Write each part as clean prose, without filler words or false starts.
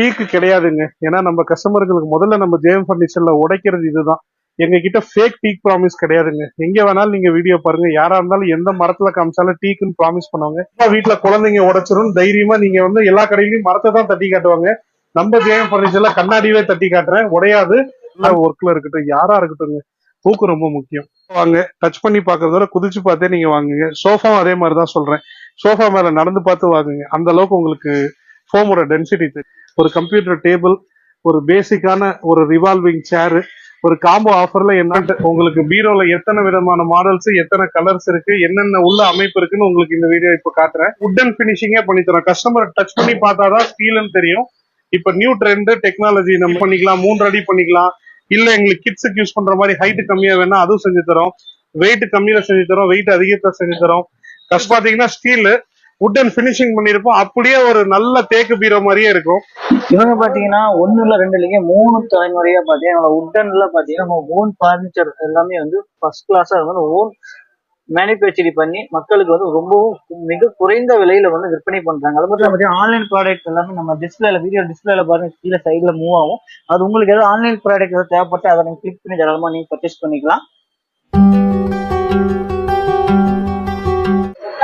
டீக்கு கிடையாதுங்க. ஏன்னா நம்ம கஸ்டமர்களுக்கு முதல்ல நம்ம ஜேஎம் ஃபர்னிச்சர்ல உடைக்கிறது இதுதான். எங்க கிட்ட ஃபேக் டீக் ப்ராமிஸ் கிடையாதுங்க. எங்க வேணாலும் நீங்க வீடியோ பாருங்க, யாரா இருந்தாலும் எந்த மரத்துல காமிச்சாலும் டீக்குன்னு ப்ராமிஸ் பண்ணுவாங்க. வீட்டுல குழந்தைங்க உடைச்சிரும் தைரியமா நீங்க வந்து எல்லா கடையிலயும் மரத்தை தான் தட்டி காட்டுவாங்க. நம்ம ஜேஎம் ஃபர்னிச்சர்ல கண்ணாடியே தட்டி காட்டுறேன், உடையாது. ஒர்க்ல இருக்கட்டும், யாரா இருக்கட்டும், பூக்கு ரொம்ப முக்கியம். வாங்க, டச் பண்ணி பாக்குறதோட குதிச்சு பார்த்தே நீங்க வாங்குங்க. சோஃபாவும் அதே மாதிரிதான் சொல்றேன், சோஃபா மேல நடந்து பார்த்து வாங்குங்க. அந்த அளவுக்கு உங்களுக்கு ஃபோமோட டென்சிட்டி தெரியும். ஒரு கம்ப்யூட்டர் டேபிள், ஒரு பேசிக்கான ஒரு ரிவால்விங் சேரு, ஒரு காம்போ ஆஃபர்ல என்ன உங்களுக்கு பீரோல எத்தனை விதமான மாடல்ஸ், எத்தனை கலர்ஸ் இருக்கு, என்னென்ன உள்ள அமைப்பு இருக்குன்னு உங்களுக்கு இந்த வீடியோ இப்ப காட்டுறேன். உட்டன் பினிஷிங்கே பண்ணி தரோம். கஸ்டமர் டச் பண்ணி பார்த்தாதான் ஸ்டீல்னு தெரியும். இப்ப நியூ ட்ரெண்ட் டெக்னாலஜி நம்ம பண்ணிக்கலாம். 3 அடி பண்ணிக்கலாம். இல்ல எங்களுக்கு கிட்ஸுக்கு யூஸ் பண்ற மாதிரி ஹைட் கம்மியா வேணா அதுவும் செஞ்சு தரோம். வெயிட் கம்மியில செஞ்சு தரோம், வெயிட் அதிகத்தை செஞ்சு தரோம். கஷ்டம் பாத்தீங்கன்னா ஸ்டீல் உட்டன் பினிஷிங் பண்ணிருப்போம். அப்படியே ஒரு நல்ல தேக்கு பீரோ மாதிரியே இருக்கும். இவங்க பாத்தீங்கன்னா 1 இல்ல 2 இல்லைங்க 3 தலைமுறையா பாத்தீங்கன்னா உட்டன்ல பாத்தீங்கன்னா ஓன் பர்னிச்சர் எல்லாமே வந்து ஃபர்ஸ்ட் கிளாஸா வந்து ஓன் மேனுபேக்சரிங் பண்ணி மக்களுக்கு வந்து ரொம்பவும் மிக குறைந்த விலையில வந்து விற்பனை பண்றாங்க. அது மட்டும் பார்த்தீங்கன்னா ஆன்லைன் ப்ராடக்ட் எல்லாமே நம்ம டிஸ்பிளேல வீடியோ டிஸ்பிளேல பாருங்க, கீழே சைட்ல மூவ் ஆகும். அது உங்களுக்கு ஏதாவது ஆன்லைன் ப்ராடக்ட் ஏதாவது தேவைப்பட்டு அதை நீங்க கிளிக் பண்ணி தாராளமா நீங்க பர்ச்சேஸ் பண்ணிக்கலாம்.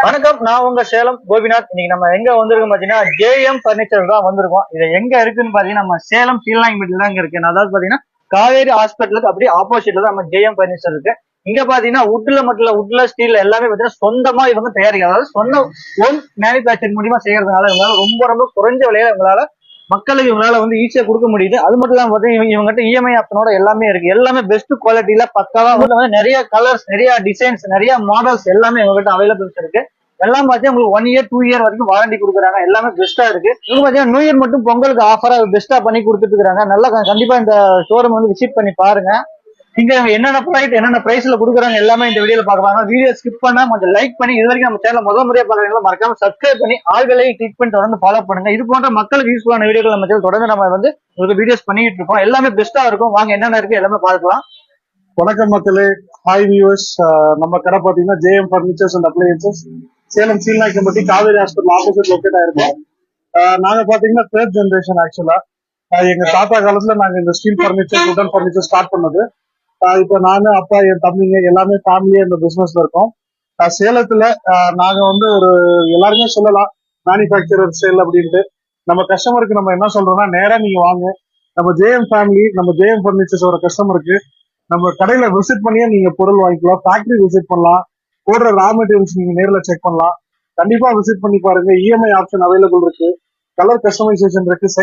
வணக்கம், நான் உங்க சேலம் கோபிநாத். இன்னைக்கு நம்ம எங்க வந்திருக்கோம் பாத்தீங்கன்னா ஜேஎம் பர்னிச்சர் தான் வந்திருக்கோம். இது எங்க இருக்குன்னு பாத்தீங்கன்னா நம்ம சேலம் சீலாங்கிப்பட்டில தான் இருக்கு. அதாவது பாத்தீங்கன்னா காவேரி ஹாஸ்பிட்டலுக்கு அப்படியே ஆப்போசிட்ல தான் நம்ம ஜேஎம் பர்னிச்சர் இருக்கு. இங்க பாத்தீங்கன்னா உட்ல மட்டும் இல்ல, உட்ல ஸ்டீல் எல்லாமே பாத்தீங்கன்னா சொந்தமா இவங்க தயாரிக்க, அதாவது சொந்த ஓன் மேனுபேக்சரிங் மூலியமா செய்யறதுனால இவங்களால ரொம்ப குறைஞ்ச விலையில இவங்களால மக்களுக்கு இவங்களால வந்து ஈஸியா கொடுக்க முடியுது. அது மட்டும் இல்லாம பாத்தீங்கன்னா இவங்ககிட்ட இஎம்ஐ ஆப்ஷனோட எல்லாமே இருக்கு. எல்லாமே பெஸ்ட் குவாலிட்டியில பக்காவா வந்து நிறைய கலர்ஸ், நிறைய டிசைன்ஸ், நிறைய மாடல்ஸ் எல்லாமே இவங்ககிட்ட அவைலபிள்ஸ் இருக்கு. எல்லாம் பாத்தீங்கன்னா உங்களுக்கு 1 இயர் 2 இயர் வரைக்கும் வாரண்டி கொடுக்குறாங்க. எல்லாமே பெஸ்டா இருக்கு. இவங்க பாத்தீங்கன்னா நியூ இயர் மட்டும் பொங்கலுக்கு ஆஃபரா பெஸ்டா பண்ணி கொடுத்துட்டு இருக்காங்க. நல்லா கண்டிப்பா இந்த ஷோரூம் வந்து விசிட் பண்ணி பாருங்க. இங்க என்னென்ன ப்ராடக்ட் என்னென்ன பிரைஸ்ல கொடுக்குறாங்க எல்லாமே இந்த வீடியோல பாக்கலாம். வீடியோ ஸ்கிப் பண்ணா கொஞ்சம் லைக் பண்ணி, இது வரைக்கும் நம்ம சேனல் முதல் முறையா பாக்குறீங்களா மறக்காம சப்ஸ்கிரைப் பண்ணி ஆள்களையும் கிளிக் பண்ணி தொடர்ந்து ஃபாலோ பண்ணுங்க. இது போன்ற மக்களுக்கு யூஸ்ஃபுல்லான வீடியோக்கள் நம்ம சேனல் தொடர்ந்து நம்ம வந்து உங்களுக்கு வீடியோஸ் பண்ணிட்டு இருக்கோம். எல்லாமே பெஸ்டா இருக்கும். வாங்க என்னென்ன இருக்கு எல்லாமே பார்க்கலாம். வணக்கம் மக்களே, ஹாய் வியூவர்ஸ். நம்ம கடை பாத்தீங்கன்னா JM furnitures and appliances, Salem Seelanaickenpatti Kaveri hospital opposite locate ஆயிருக்கோம். நாங்க பாத்தீங்கன்னா 3rd ஜெனரேஷன். ஆக்சுவலா எங்க தாத்தா காலத்துல நாங்க இந்த ஸ்டீல் பர்னிச்சர், உடன் பர்னிச்சர் ஸ்டார்ட் பண்ணது. இப்ப நானு, அப்பா, என் தம்பிங்க எல்லாமே ஃபேமிலியா இந்த பிசினஸ்ல இருக்கோம். சேலத்துல நாங்க வந்து ஒரு எல்லாருமே சொல்லலாம் மேனுபேக்சரர் சேல் அப்படின்ட்டு. நம்ம கஸ்டமருக்கு நம்ம என்ன சொல்றோம்னா, நேரா நீங்க வாங்க, நம்ம ஜேஎம் ஃபேமிலி, நம்ம ஜேஎம் ஃபர்னிச்சர்ஸோட கஸ்டமருக்கு நம்ம கடையில விசிட் பண்ணியே நீங்க பொருள் வாங்கிக்கலாம். ஃபேக்டரி விசிட் பண்ணலாம், போடுற ரா மெட்டீரியல்ஸ் நீங்க நேரில் செக் பண்ணலாம். கண்டிப்பா விசிட் பண்ணி பாருங்க. இஎம்ஐ ஆப்ஷன் அவைலபிள் இருக்கு, கலர் கஸ்டமைசேஷன் இருக்கு.